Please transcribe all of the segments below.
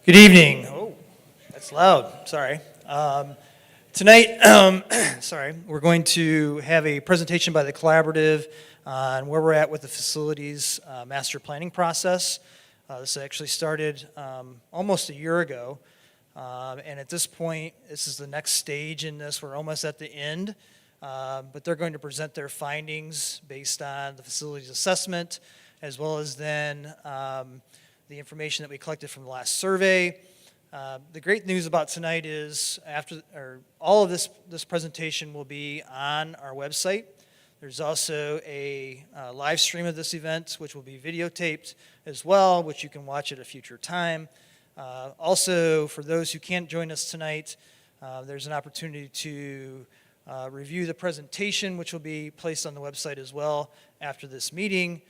Good evening. Oh, that's loud. Sorry. Tonight, we're going to have a presentation by the collaborative on where we're at with the facilities master planning process. This actually started almost a year ago, and at this point, this is the next stage in this. We're almost at the end, but they're going to present their findings based on the facilities assessment, as well as then the information that we collected from the last survey. The great news about tonight is all of this presentation will be on our website. There's also a live stream of this event, which will be videotaped as well, which you can watch at a future time. Also, for those who can't join us tonight, there's an opportunity to review the presentation, which will be placed on the website as well after this meeting.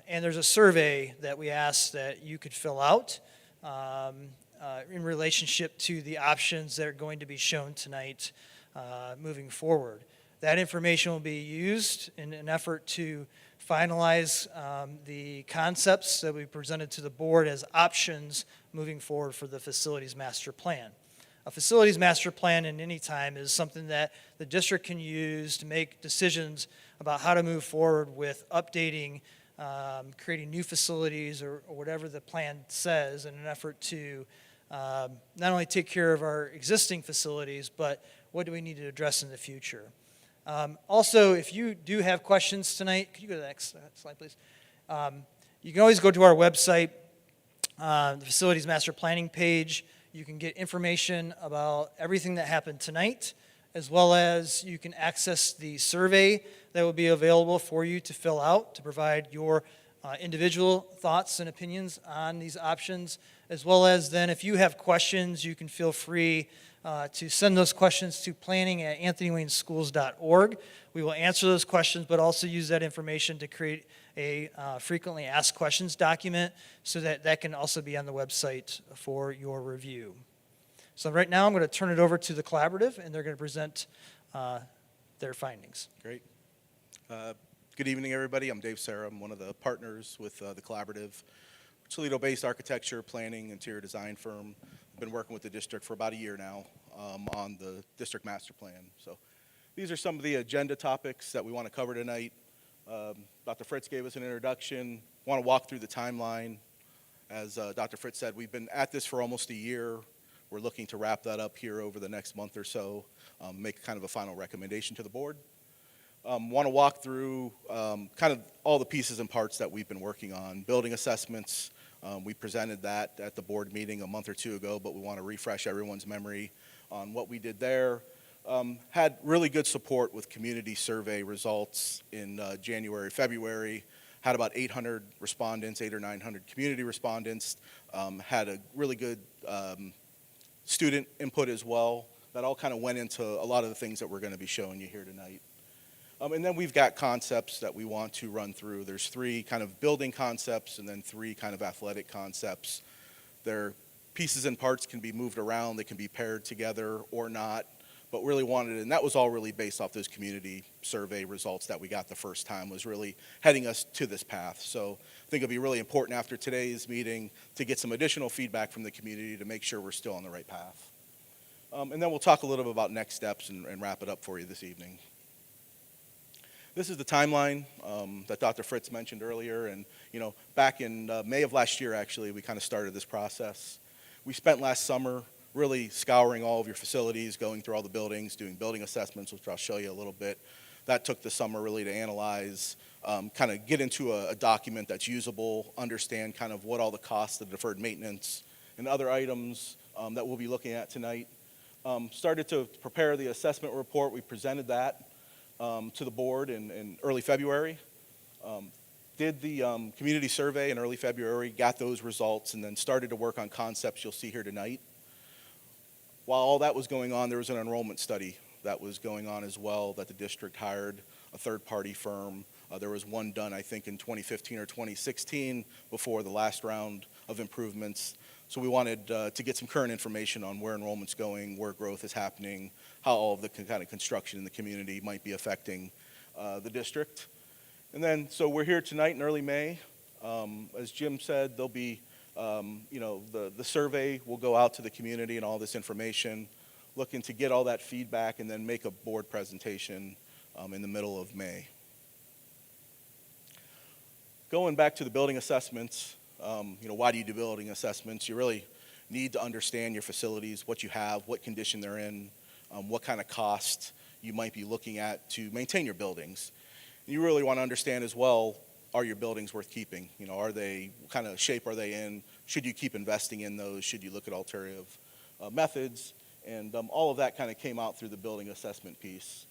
And there's a survey that we asked that you could fill out in relationship to the options that are going to be shown tonight moving forward. That information will be used in an effort to finalize the concepts that we presented to the board as options moving forward for the facilities master plan. A facilities master plan in any time is something that the district can use to make decisions about how to move forward with updating, creating new facilities or whatever the plan says in an effort to not only take care of our existing facilities, but what do we need to address in the future. Also, if you do have questions tonight, could you go to the next slide, please? You can always go to our website, the Facilities Master Planning page. You can get information about everything that happened tonight, as well as you can access the survey that will be available for you to fill out to provide your individual thoughts and opinions on these options, as well as then if you have questions, you can feel free to send those questions to planning@anthonywayneschools.org. We will answer those questions, but also use that information to create a frequently asked questions document so that can also be on the website for your review. So right now I'm going to turn it over to the collaborative, and they're going to present their findings. Great. Good evening, everybody. I'm Dave Serra. I'm one of the partners with the collaborative, Toledo-based architecture, planning, interior design firm. I've been working with the district for about a year now on the district master plan. So these are some of the agenda topics that we want to cover tonight. Dr. Fritz gave us an introduction. I want to walk through the timeline. As Dr. Fritz said, we've been at this for almost a year. We're looking to wrap that up here over the next month or so, make kind of a final recommendation to the board. Want to walk through kind of all the pieces and parts that we've been working on. Building assessments, we presented that at the board meeting a month or two ago, but we want to refresh everyone's memory on what we did there. Had really good support with community survey results in January, February. Had about 800 respondents, 800 or 900 community respondents. Had a really good student input as well. That all kind of went into a lot of the things that we're going to be showing you here tonight. And then we've got concepts that we want to run through. There's 3 kind of building concepts and then 3 kind of athletic concepts. Their pieces and parts can be moved around. They can be paired together or not. But really wanted, and that was all really based off those community survey results that we got the first time, was really heading us to this path. So I think it'll be really important after today's meeting to get some additional feedback from the community to make sure we're still on the right path. And then we'll talk a little bit about next steps and wrap it up for you this evening. This is the timeline that Dr. Fritz mentioned earlier, and back in May of last year, actually, we kind of started this process. We spent last summer really scouring all of your facilities, going through all the buildings, doing building assessments, which I'll show you a little bit. That took the summer really to analyze, kind of get into a document that's usable, understand kind of what all the costs of deferred maintenance and other items that we'll be looking at tonight. Started to prepare the assessment report. We presented that to the board in early February. Did the community survey in early February, got those results, and then started to work on concepts you'll see here tonight. While all that was going on, there was an enrollment study that was going on as well that the district hired a third-party firm. There was one done, I think, in 2015 or 2016 before the last round of improvements. So we wanted to get some current information on where enrollment's going, where growth is happening, how all of the kind of construction in the community might be affecting the district. And then, so we're here tonight in early May. As Jim said, there'll be The survey will go out to the community and all this information, looking to get all that feedback and then make a board presentation in the middle of May. Going back to the building assessments, why do you do building assessments? You really need to understand your facilities, what you have, what condition they're in, what kind of cost you might be looking at to maintain your buildings. You really want to understand as well, are your buildings worth keeping? What kind of shape are they in? Should you keep investing in those? Should you look at alternative methods? And all of that kind of came out through the building assessment piece.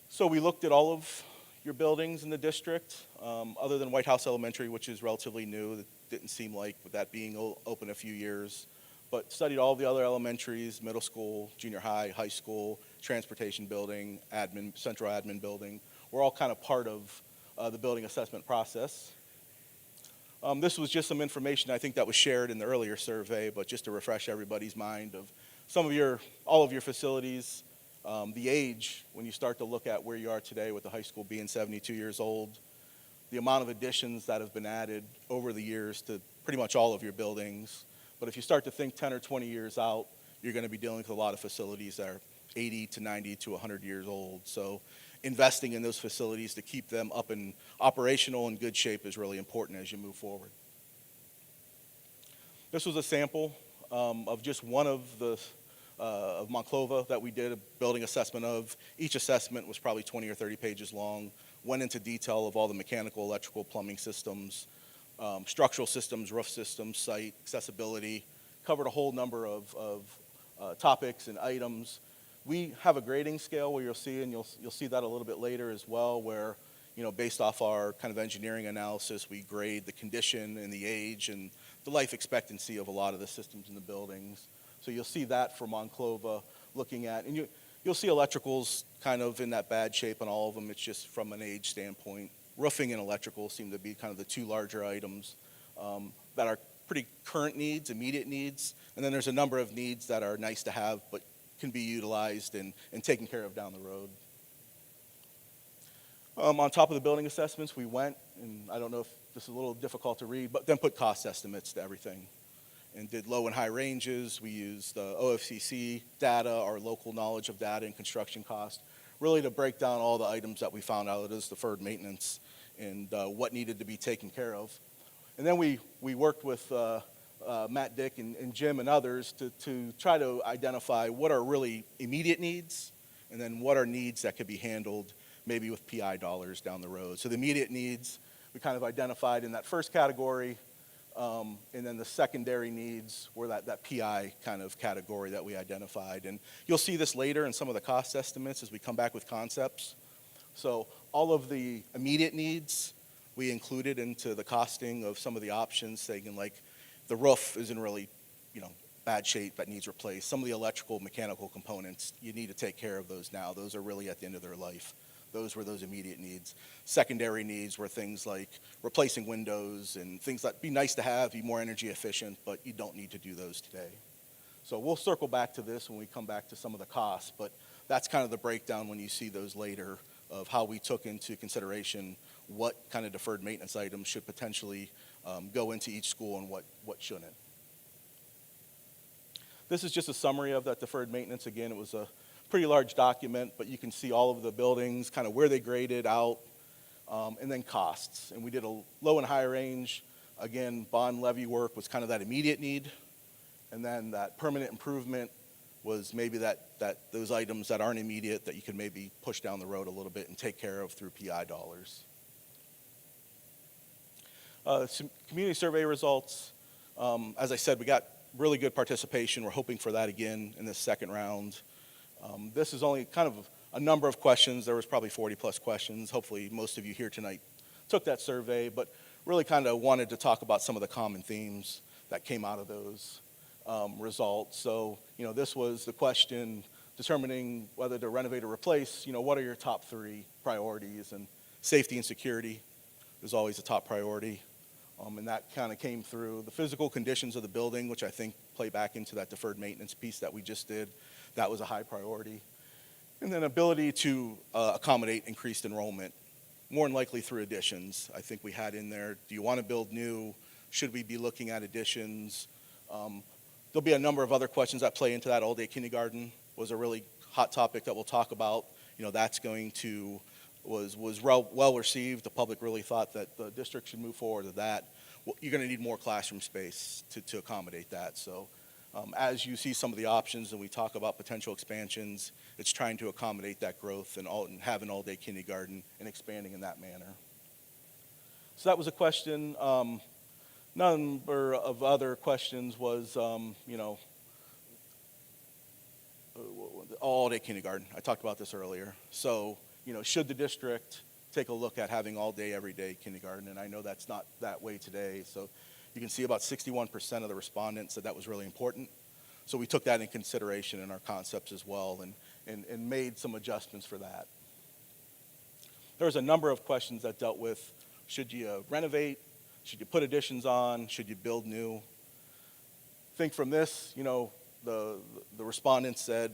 So we looked at all of your buildings in the district, other than White House Elementary, which is relatively new. It didn't seem like, with that being open a few years. But studied all the other elementaries, middle school, junior high, high school, transportation building, admin, central admin building. We're all kind of part of the building assessment process. This was just some information I think that was shared in the earlier survey, but just to refresh everybody's mind of all of your facilities, the age, when you start to look at where you are today with the high school being 72 years old, the amount of additions that have been added over the years to pretty much all of your buildings. But if you start to think 10 or 20 years out, you're going to be dealing with a lot of facilities that are 80 to 90 to 100 years old. So investing in those facilities to keep them up and operational and good shape is really important as you move forward. This was a sample of just one of the of Monclova that we did a building assessment of. Each assessment was probably 20 or 30 pages long, went into detail of all the mechanical, electrical, plumbing systems, structural systems, roof systems, site, accessibility, covered a whole number of topics and items. We have a grading scale where you'll see, and you'll see that a little bit later as well, where based off our kind of engineering analysis, we grade the condition and the age and the life expectancy of a lot of the systems in the buildings. So you'll see that for Monclova looking at, and you'll see electricals kind of in that bad shape on all of them. It's just from an age standpoint. Roofing and electrical seem to be kind of the two larger items that are pretty current needs, immediate needs, and then there's a number of needs that are nice to have but can be utilized and taken care of down the road. On top of the building assessments, we went, and I don't know if this is a little difficult to read, but then put cost estimates to everything and did low and high ranges. We used OFCC data, our local knowledge of data and construction cost, really to break down all the items that we found out as deferred maintenance and what needed to be taken care of. And then we worked with Matt, Dick, and Jim and others to try to identify what are really immediate needs and then what are needs that could be handled maybe with PI dollars down the road. So the immediate needs we kind of identified in that first category, and then the secondary needs were that PI kind of category that we identified. And you'll see this later in some of the cost estimates as we come back with concepts. So all of the immediate needs we included into the costing of some of the options, saying like the roof is in really bad shape that needs replaced. Some of the electrical, mechanical components, you need to take care of those now. Those are really at the end of their life. Those were those immediate needs. Secondary needs were things like replacing windows and things that be nice to have, be more energy efficient, but you don't need to do those today. So we'll circle back to this when we come back to some of the costs, but that's kind of the breakdown when you see those later of how we took into consideration what kind of deferred maintenance items should potentially go into each school and what shouldn't. This is just a summary of that deferred maintenance. Again, it was a pretty large document, but you can see all of the buildings, kind of where they graded out, and then costs. And we did a low and high range. Again, bond levy work was kind of that immediate need, and then that permanent improvement was maybe those items that aren't immediate that you can maybe push down the road a little bit and take care of through PI dollars. Some community survey results. As I said, we got really good participation. We're hoping for that again in this second round. This is only kind of a number of questions. There was probably 40 plus questions. Hopefully most of you here tonight took that survey, but really kind of wanted to talk about some of the common themes that came out of those results. So, this was the question determining whether to renovate or replace. What are your top three priorities? And safety and security is always a top priority. And that kind of came through the physical conditions of the building, which I think play back into that deferred maintenance piece that we just did. That was a high priority. And then ability to accommodate increased enrollment, more than likely through additions. I think we had in there, do you want to build new? Should we be looking at additions? There'll be a number of other questions that play into that. All-day kindergarten was a really hot topic that we'll talk about. That's going to, was well received. The public really thought that the district should move forward with that. Well, you're going to need more classroom space to accommodate that. So as you see some of the options and we talk about potential expansions, it's trying to accommodate that growth and have an all-day kindergarten and expanding in that manner. So that was a question. Number of other questions was, all-day kindergarten. I talked about this earlier. So, should the district take a look at having all-day, everyday kindergarten? And I know that's not that way today. So you can see about 61% of the respondents said that was really important. So we took that in consideration in our concepts as well and made some adjustments for that. There was a number of questions that dealt with, should you renovate? Should you put additions on? Should you build new? I think from this, the respondents said,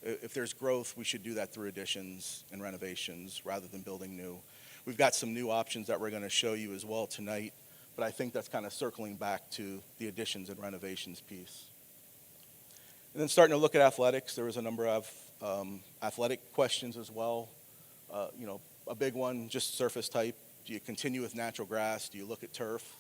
if there's growth, we should do that through additions and renovations rather than building new. We've got some new options that we're going to show you as well tonight, but I think that's kind of circling back to the additions and renovations piece. And then starting to look at athletics, there was a number of athletic questions as well. A big one, just surface type. Do you continue with natural grass? Do you look at turf?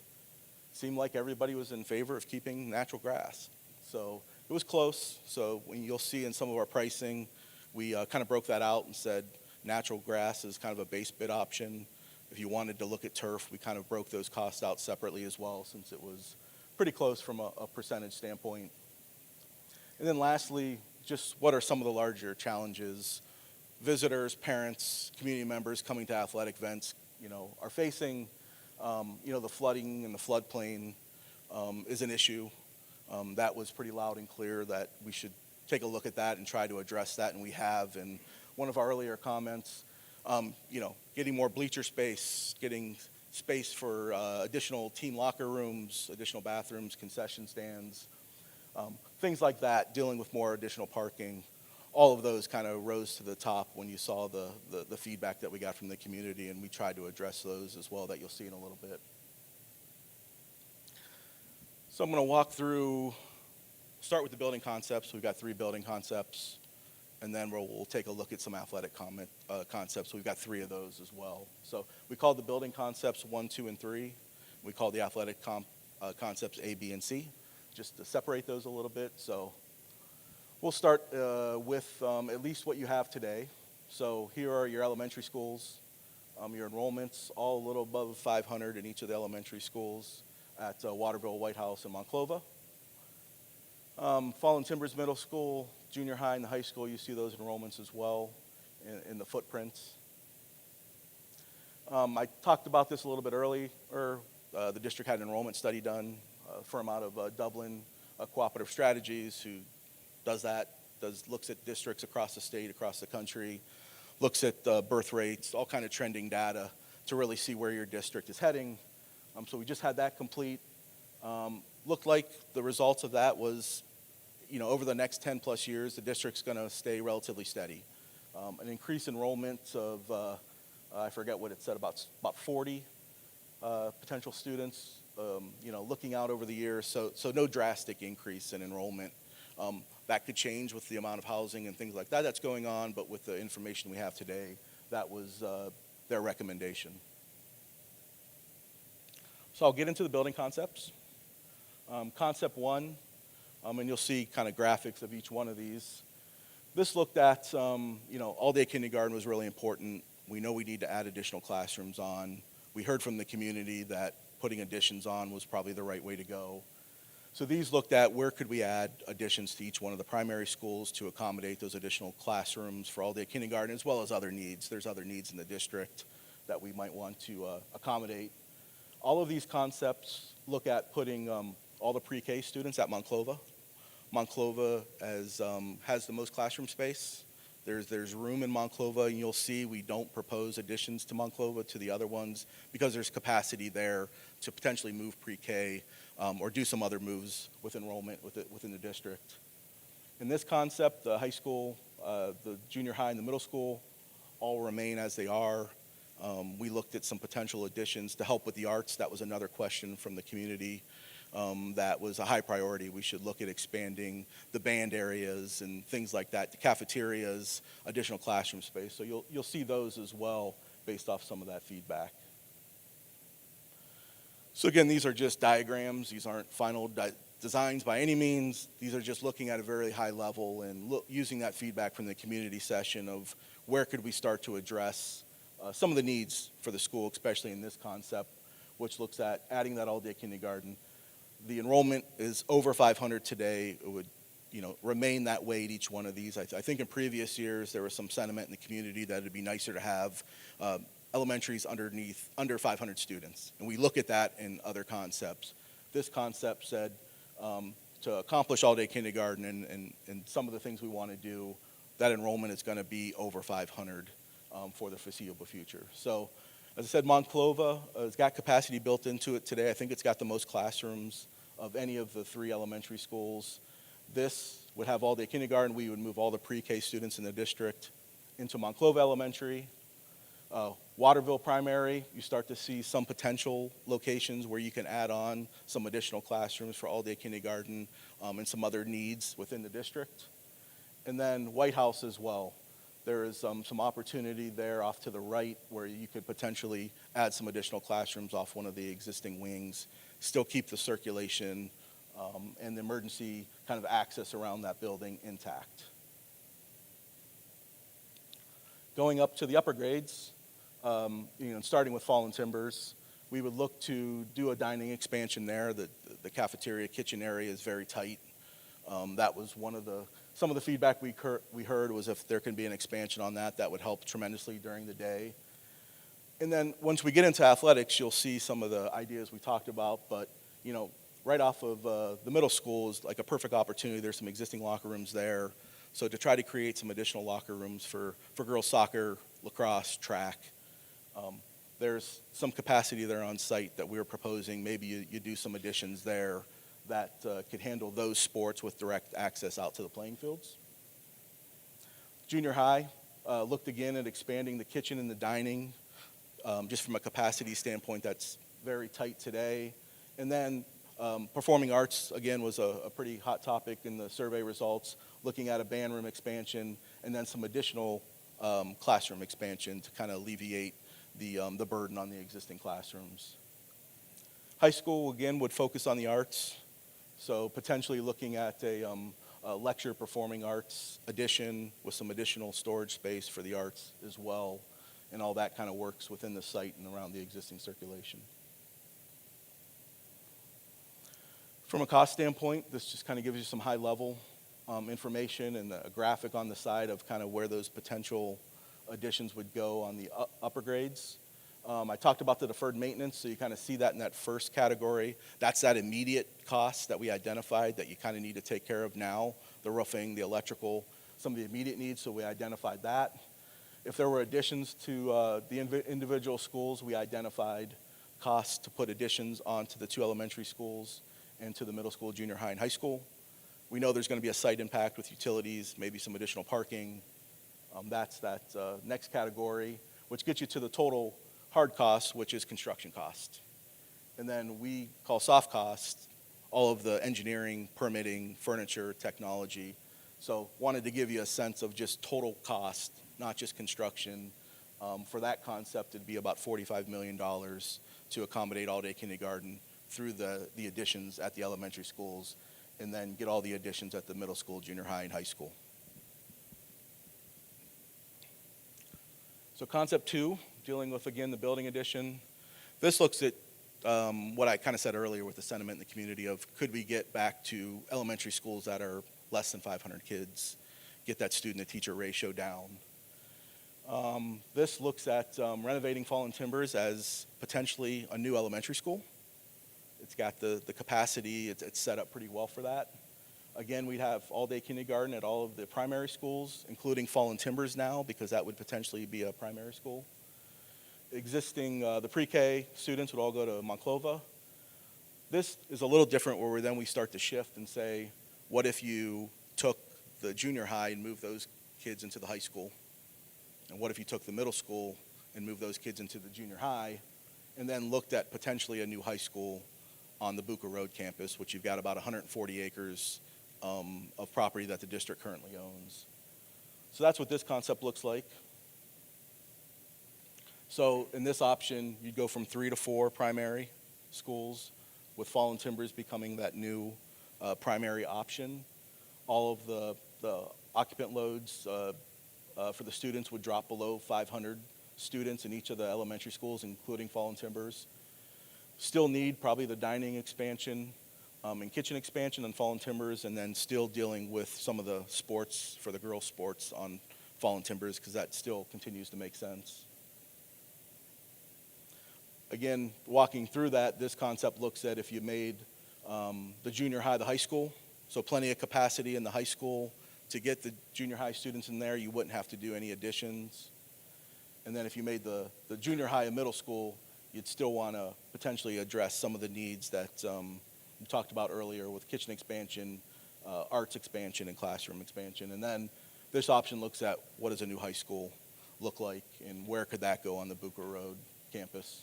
Seemed like everybody was in favor of keeping natural grass. So it was close. So when you'll see in some of our pricing, we kind of broke that out and said natural grass is kind of a base bid option. If you wanted to look at turf, we kind of broke those costs out separately as well, since it was pretty close from a percentage standpoint. And then lastly, just what are some of the larger challenges visitors, parents, community members coming to athletic events, are facing? The flooding and the floodplain is an issue. That was pretty loud and clear that we should take a look at that and try to address that, and we have. And one of our earlier comments, getting more bleacher space, getting space for additional team locker rooms, additional bathrooms, concession stands, things like that, dealing with more additional parking. All of those kind of rose to the top when you saw the feedback that we got from the community, and we tried to address those as well that you'll see in a little bit. So I'm going to walk through, start with the building concepts. We've got 3 building concepts, and then we'll take a look at some athletic concepts. We've got 3 of those as well. So we call the building concepts 1, 2, and 3. We call the athletic concepts A, B, and C, just to separate those a little bit. So we'll start with at least what you have today. So here are your elementary schools, your enrollments, all a little above 500 in each of the elementary schools at Waterville, White House, and Monclova. Fallen Timbers Middle School, junior high, and the high school, you see those enrollments as well in the footprints. I talked about this a little bit earlier. The district had an enrollment study done, a firm out of Dublin, Cooperative Strategies, who does that, looks at districts across the state, across the country, looks at birth rates, all kind of trending data to really see where your district is heading. So we just had that complete. Looked like the results of that was, over the next 10 plus years, the district's going to stay relatively steady. An increased enrollment of, I forget what it said, about 40 potential students, looking out over the years. So no drastic increase in enrollment. That could change with the amount of housing and things like that that's going on, but with the information we have today, that was their recommendation. So I'll get into the building concepts. Concept 1, and you'll see kind of graphics of each one of these. This looked at, all-day kindergarten was really important. We know we need to add additional classrooms on. We heard from the community that putting additions on was probably the right way to go. So these looked at where could we add additions to each one of the primary schools to accommodate those additional classrooms for all-day kindergarten, as well as other needs. There's other needs in the district that we might want to accommodate. All of these concepts look at putting all the pre-K students at Monclova. Monclova has the most classroom space. There's room in Monclova, and you'll see we don't propose additions to Monclova to the other ones because there's capacity there to potentially move pre-K or do some other moves with enrollment within the district. In this concept, the high school, the junior high, and the middle school all remain as they are. We looked at some potential additions to help with the arts. That was another question from the community that was a high priority. We should look at expanding the band areas and things like that, the cafeterias, additional classroom space. So you'll see those as well based off some of that feedback. So again, these are just diagrams. These aren't final designs by any means. These are just looking at a very high level and using that feedback from the community session of where could we start to address some of the needs for the school, especially in this concept, which looks at adding that all-day kindergarten. The enrollment is over 500 today. It would, remain that way at each one of these. I think in previous years there was some sentiment in the community that it'd be nicer to have elementaries under 500 students, and we look at that in other concepts. This concept said to accomplish all-day kindergarten and some of the things we want to do, that enrollment is going to be over 500 for the foreseeable future. So, as I said, Monclova has got capacity built into it today. I think it's got the most classrooms of any of the 3 elementary schools. This would have all-day kindergarten. We would move all the pre-K students in the district into Monclova Elementary. Waterville Primary, you start to see some potential locations where you can add on some additional classrooms for all-day kindergarten and some other needs within the district. And then White House as well. There is some opportunity there off to the right where you could potentially add some additional classrooms off one of the existing wings, still keep the circulation and the emergency kind of access around that building intact. Going up to the upper grades, starting with Fallen Timbers, we would look to do a dining expansion there. The cafeteria kitchen area is very tight. That was some of the feedback we heard was if there can be an expansion on that, that would help tremendously during the day. And then once we get into athletics, you'll see some of the ideas we talked about, but right off of the middle school is like a perfect opportunity. There's some existing locker rooms there. So to try to create some additional locker rooms for girls soccer, lacrosse, track, there's some capacity there on site that we were proposing. Maybe you do some additions there that could handle those sports with direct access out to the playing fields. Junior high looked again at expanding the kitchen and the dining, just from a capacity standpoint that's very tight today. And then performing arts, again, was a pretty hot topic in the survey results, looking at a band room expansion and then some additional classroom expansion to kind of alleviate the burden on the existing classrooms. High school, again, would focus on the arts. So potentially looking at a lecture performing arts addition with some additional storage space for the arts as well. And all that kind of works within the site and around the existing circulation. From a cost standpoint, this just kind of gives you some high level information and a graphic on the side of kind of where those potential additions would go on the upper grades. I talked about the deferred maintenance, so you kind of see that in that first category. That's that immediate cost that we identified that you kind of need to take care of now, the roofing, the electrical, some of the immediate needs, so we identified that. If there were additions to the individual schools, we identified costs to put additions onto the 2 elementary schools and to the middle school, junior high, and high school. We know there's going to be a site impact with utilities, maybe some additional parking. That's that next category, which gets you to the total hard costs, which is construction cost. And then we call soft costs all of the engineering, permitting, furniture, technology. So wanted to give you a sense of just total cost, not just construction. For that concept, it'd be about $45 million to accommodate all-day kindergarten through the additions at the elementary schools, and then get all the additions at the middle school, junior high, and high school. So concept 2, dealing with, again, the building addition. This looks at what I kind of said earlier with the sentiment in the community of could we get back to elementary schools that are less than 500 kids, get that student-to-teacher ratio down. This looks at renovating Fallen Timbers as potentially a new elementary school. It's got the capacity, it's set up pretty well for that. Again, we'd have all-day kindergarten at all of the primary schools, including Fallen Timbers now, because that would potentially be a primary school. Existing, the pre-K students would all go to Monclova. This is a little different where we start to shift and say, what if you took the junior high and moved those kids into the high school? And what if you took the middle school and move those kids into the junior high, and then looked at potentially a new high school on the Buca Road campus, which you've got about 140 acres of property that the district currently owns. So that's what this concept looks like. So in this option, you'd go from 3 to 4 primary schools, with Fallen Timbers becoming that new primary option. All of the occupant loads for the students would drop below 500 students in each of the elementary schools, including Fallen Timbers. Still need probably the dining expansion and kitchen expansion on Fallen Timbers, and then still dealing with some of the sports for the girls' sports on Fallen Timbers, because that still continues to make sense. Again, walking through that, this concept looks at if you made the junior high the high school, so plenty of capacity in the high school to get the junior high students in there, you wouldn't have to do any additions. And then if you made the junior high a middle school, you'd still want to potentially address some of the needs that we talked about earlier with kitchen expansion, arts expansion, and classroom expansion. And then this option looks at what does a new high school look like and where could that go on the Buca Road campus.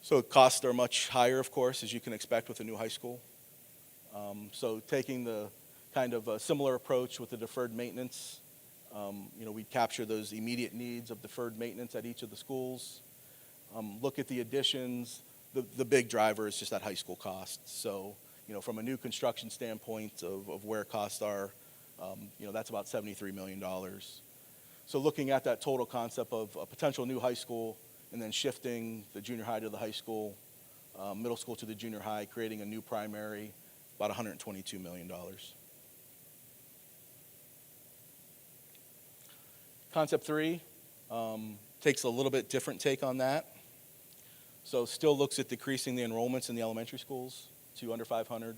So costs are much higher, of course, as you can expect with a new high school. So taking the kind of a similar approach with the deferred maintenance, we capture those immediate needs of deferred maintenance at each of the schools. Look at the additions. The big driver is just that high school cost. So, from a new construction standpoint of where costs are, that's about $73 million. So looking at that total concept of a potential new high school and then shifting the junior high to the high school, middle school to the junior high, creating a new primary, about $122 million. Concept 3 takes a little bit different take on that. So still looks at decreasing the enrollments in the elementary schools to under 500,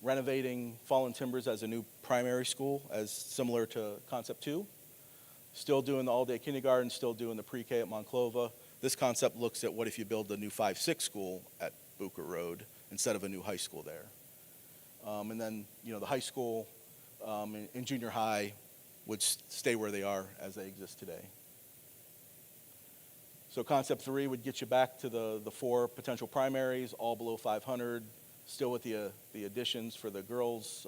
renovating Fallen Timbers as a new primary school, as similar to Concept 2. Still doing the all-day kindergarten, still doing the pre-K at Monclova. This concept looks at what if you build the new 5-6 school at Buca Road instead of a new high school there. And then, the high school and junior high would stay where they are as they exist today. So Concept 3 would get you back to the 4 potential primaries, all below 500, still with the additions for the girls'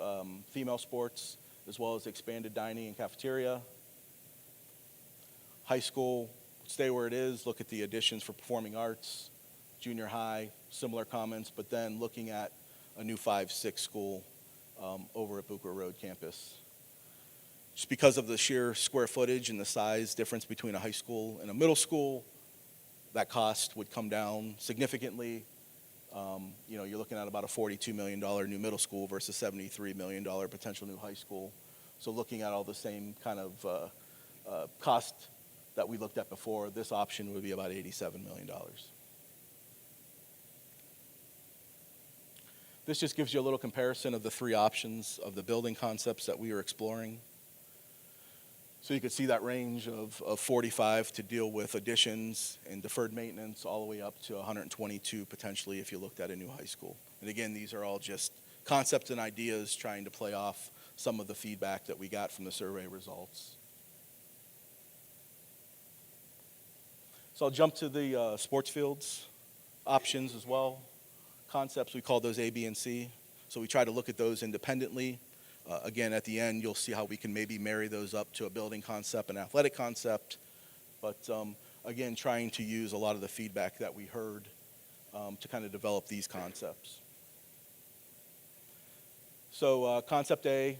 female sports, as well as expanded dining and cafeteria. High school, stay where it is, look at the additions for performing arts. Junior high, similar comments, but then looking at a new 5-6 school over at Buca Road campus. Just because of the sheer square footage and the size difference between a high school and a middle school, that cost would come down significantly. You're looking at about a $42 million new middle school versus $73 million potential new high school. So looking at all the same kind of cost that we looked at before, this option would be about $87 million. This just gives you a little comparison of the 3 options of the building concepts that we are exploring. So you could see that range of 45 to deal with additions and deferred maintenance all the way up to 122 potentially if you looked at a new high school. And again, these are all just concepts and ideas trying to play off some of the feedback that we got from the survey results. So I'll jump to the sports fields options as well. Concepts, we call those A, B, and C. So we try to look at those independently. Again, at the end, you'll see how we can maybe marry those up to a building concept, an athletic concept. But again, trying to use a lot of the feedback that we heard to kind of develop these concepts. So concept A,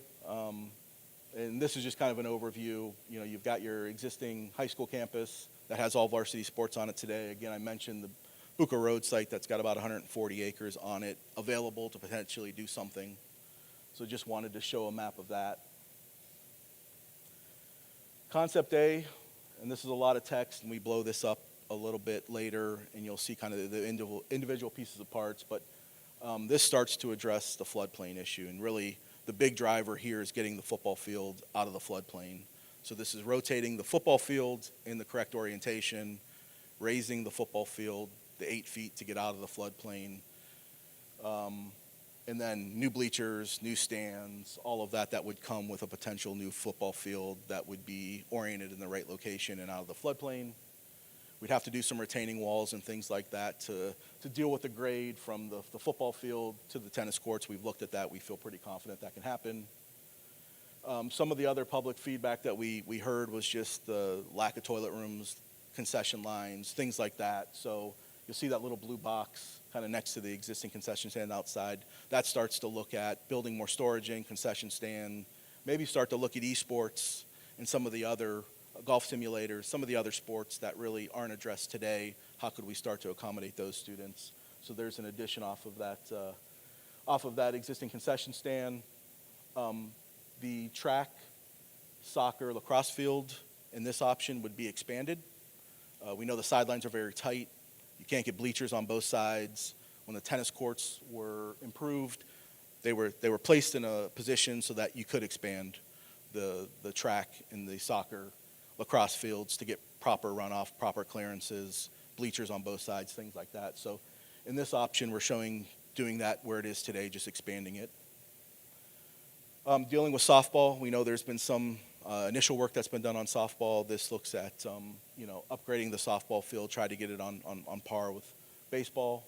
and this is just kind of an overview. You've got your existing high school campus that has all varsity sports on it today. Again, I mentioned the Buca Road site that's got about 140 acres on it available to potentially do something. So just wanted to show a map of that. Concept A, and this is a lot of text, and we blow this up a little bit later, and you'll see kind of the individual pieces of parts, but this starts to address the floodplain issue, and really the big driver here is getting the football field out of the floodplain. So this is rotating the football field in the correct orientation, raising the football field the 8 feet to get out of the floodplain, And then new bleachers, new stands, all of that would come with a potential new football field that would be oriented in the right location and out of the floodplain. We'd have to do some retaining walls and things like that to deal with the grade from the football field to the tennis courts. We've looked at that. We feel pretty confident that can happen. Some of the other public feedback that we heard was just the lack of toilet rooms, concession lines, things like that. So you'll see that little blue box kind of next to the existing concession stand outside. That starts to look at building more storage in, concession stand, maybe start to look at esports and some of the other golf simulators, some of the other sports that really aren't addressed today. How could we start to accommodate those students? So there's an addition off of that existing concession stand. The track, soccer, lacrosse field in this option would be expanded. We know the sidelines are very tight. You can't get bleachers on both sides. When the tennis courts were improved, they were placed in a position so that you could expand the track and the soccer, lacrosse fields to get proper runoff, proper clearances, bleachers on both sides, things like that. So in this option, we're showing doing that where it is today, just expanding it. Dealing with softball, we know there's been some initial work that's been done on softball. This looks at upgrading the softball field, try to get it on par with baseball.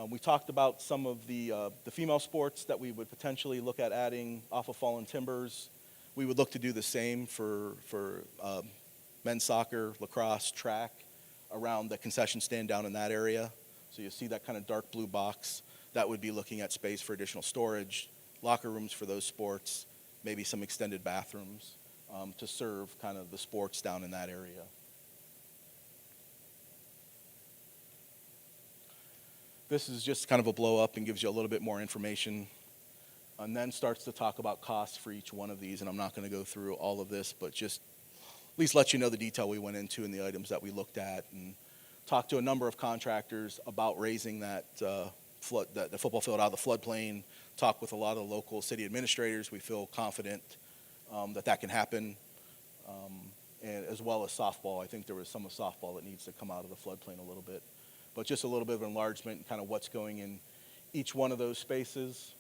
We talked about some of the female sports that we would potentially look at adding off of fallen timbers. We would look to do the same for men's soccer, lacrosse, track around the concession stand down in that area. So you see that kind of dark blue box. That would be looking at space for additional storage, locker rooms for those sports, maybe some extended bathrooms to serve kind of the sports down in that area. This is just kind of a blow up and gives you a little bit more information, and then starts to talk about costs for each one of these. And I'm not going to go through all of this, but just at least let you know the detail we went into and the items that we looked at, and talked to a number of contractors about raising that the football field out of the floodplain. Talked with a lot of the local city administrators. We feel confident that can happen, and as well as softball. I think there was some of softball that needs to come out of the floodplain a little bit. But just a little bit of enlargement and kind of what's going in each one of those spaces.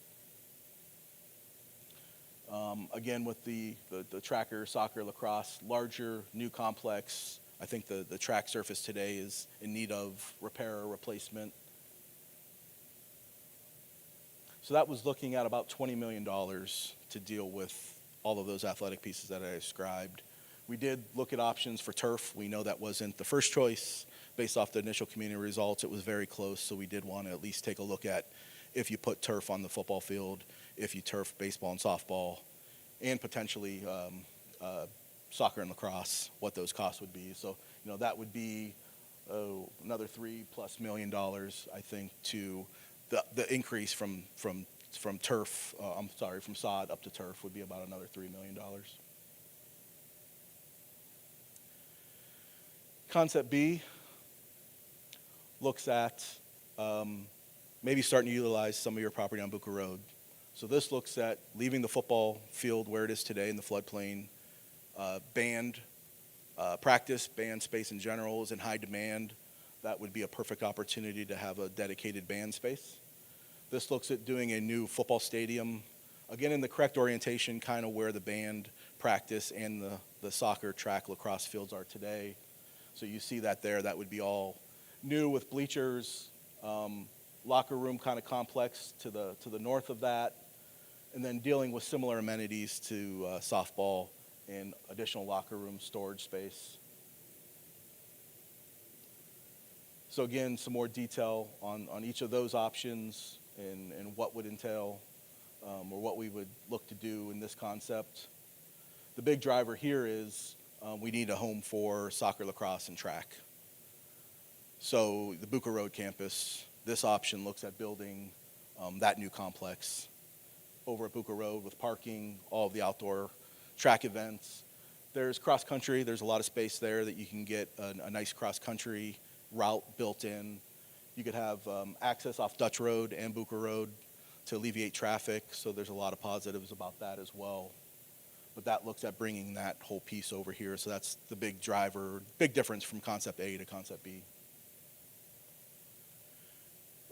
Again, with the tracker, soccer, lacrosse, larger, new complex. I think the track surface today is in need of repair or replacement. So that was looking at about $20 million to deal with all of those athletic pieces that I described. We did look at options for turf. We know that wasn't the first choice. Based off the initial community results, it was very close, so we did want to at least take a look at if you put turf on the football field, if you turf baseball and softball, and potentially soccer and lacrosse, what those costs would be. So, that would be another $3+ million, I think, to the increase from turf, from sod up to turf would be about another $3 million. Concept B looks at maybe starting to utilize some of your property on Buca Road. So this looks at leaving the football field where it is today in the floodplain. Band practice, band space in general is in high demand. That would be a perfect opportunity to have a dedicated band space. This looks at doing a new football stadium, again in the correct orientation, kind of where the band practice and the soccer, track, lacrosse fields are today. So you see that there. That would be all new with bleachers, locker room kind of complex to the north of that, and then dealing with similar amenities to softball and additional locker room storage space. So again, some more detail on each of those options and what would entail or what we would look to do in this concept. The big driver here is we need a home for soccer, lacrosse, and track. So the Buca Road campus, this option looks at building that new complex over at Buca Road with parking, all of the outdoor track events. There's cross country. There's a lot of space there that you can get a nice cross country route built in. You could have access off Dutch Road and Buca Road to alleviate traffic. So there's a lot of positives about that as well. But that looks at bringing that whole piece over here. So that's the big driver, big difference from concept A to concept B.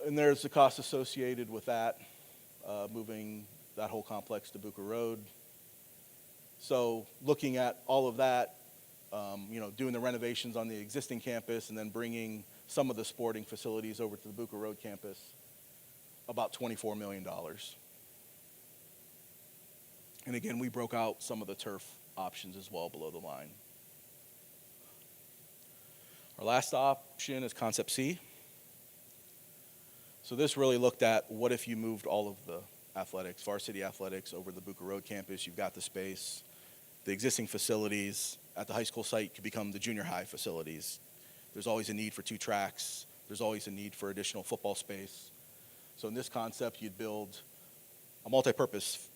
And there's the cost associated with that. moving that whole complex to Buca Road. So looking at all of that, doing the renovations on the existing campus and then bringing some of the sporting facilities over to the Buca Road campus, about $24 million. And again, we broke out some of the turf options as well below the line. Our last option is Concept C. So this really looked at what if you moved all of the athletics, varsity athletics, over the Buca Road campus. You've got the space. The existing facilities at the high school site could become the junior high facilities. There's always a need for 2 tracks. There's always a need for additional football space. So in this concept, you'd build a multi-purpose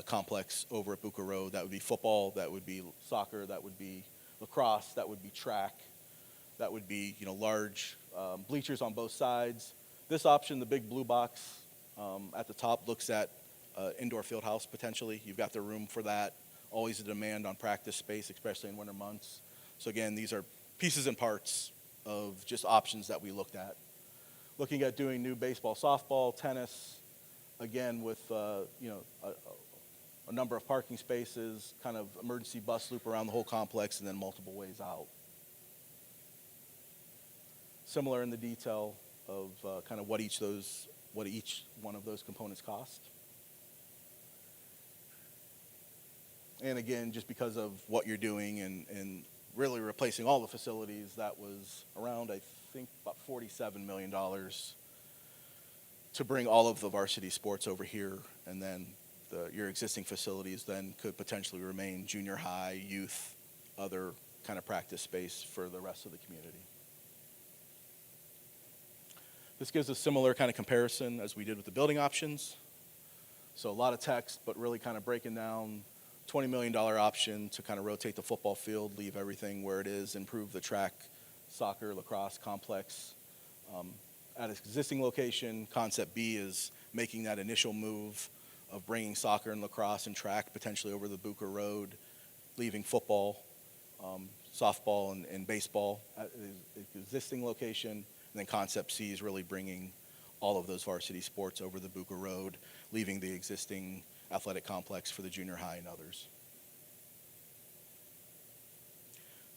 complex over at Buca Road. That would be football, that would be soccer, that would be lacrosse, that would be track, that would be large bleachers on both sides. This option, the big blue box at the top, looks at indoor field house potentially. You've got the room for that. Always a demand on practice space, especially in winter months. So again, these are pieces and parts of just options that we looked at. Looking at doing new baseball, softball, tennis, again with a number of parking spaces, kind of emergency bus loop around the whole complex, and then multiple ways out. Similar in the detail of kind of what each one of those components cost. And again, just because of what you're doing and really replacing all the facilities, that was around, I think, about $47 million to bring all of the varsity sports over here, and then your existing facilities then could potentially remain junior high, youth, other kind of practice space for the rest of the community. This gives a similar kind of comparison as we did with the building options. So a lot of text, but really kind of breaking down $20 million option to kind of rotate the football field, leave everything where it is, improve the track, soccer, lacrosse complex. At its existing location, Concept B is making that initial move of bringing soccer and lacrosse and track potentially over the Buca Road, leaving football, softball, and baseball at its existing location. And then Concept C is really bringing all of those varsity sports over the Buca Road, leaving the existing athletic complex for the junior high and others.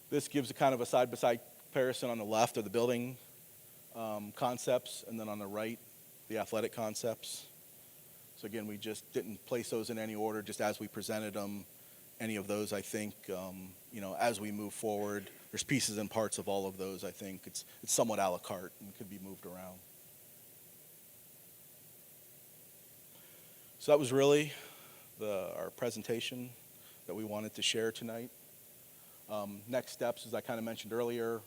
This gives a kind of a side-by-side comparison on the left of the building concepts, and then on the right, the athletic concepts. So again, we just didn't place those in any order, just as we presented them. Any of those, I think, as we move forward, there's pieces and parts of all of those. I think it's somewhat a la carte and could be moved around. So that was really our presentation that we wanted to share tonight. Next steps, as I kind of mentioned earlier,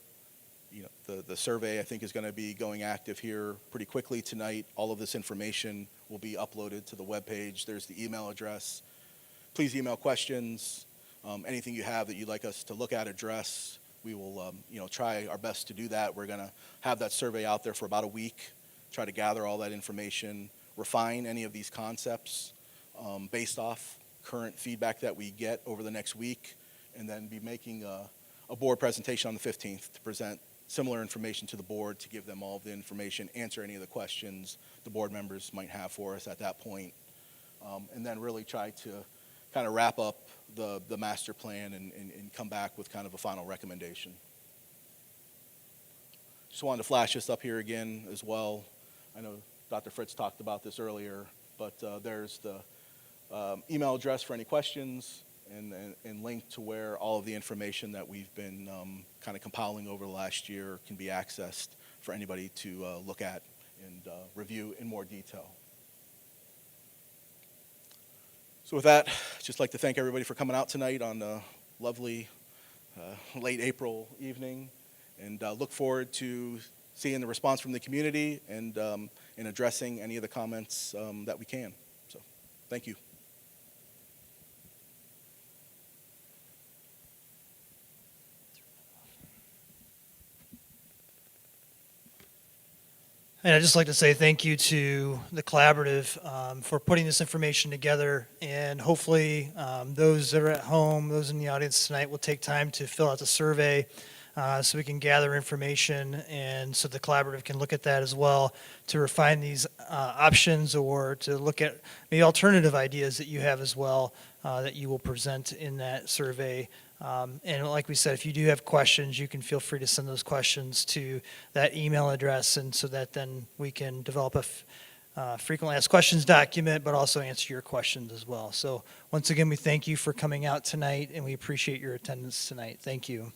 the survey I think is going to be going active here pretty quickly tonight. All of this information will be uploaded to the webpage. There's the email address. Please email questions, anything you have that you'd like us to look at, address. We will try our best to do that. We're going to have that survey out there for about a week, try to gather all that information, refine any of these concepts based off current feedback that we get over the next week, and then be making a board presentation on the 15th to present similar information to the board, to give them all the information, answer any of the questions the board members might have for us at that point, and then really try to kind of wrap up the master plan and come back with kind of a final recommendation. Just wanted to flash this up here again as well. I know Dr. Fritz talked about this earlier, but there's the email address for any questions, and link to where all of the information that we've been kind of compiling over the last year can be accessed for anybody to look at and review in more detail. So with that, I'd just like to thank everybody for coming out tonight on a lovely late April evening, and look forward to seeing the response from the community and addressing any of the comments that we can. So thank you. And I'd just like to say thank you to the collaborative for putting this information together, and hopefully those that are at home, those in the audience tonight, will take time to fill out the survey. so we can gather information, and so the collaborative can look at that as well to refine these options, or to look at maybe alternative ideas that you have as well that you will present in that survey. And like we said, if you do have questions, you can feel free to send those questions to that email address, and so that then we can develop a frequently asked questions document, but also answer your questions as well. So once again, we thank you for coming out tonight, and we appreciate your attendance tonight. Thank you.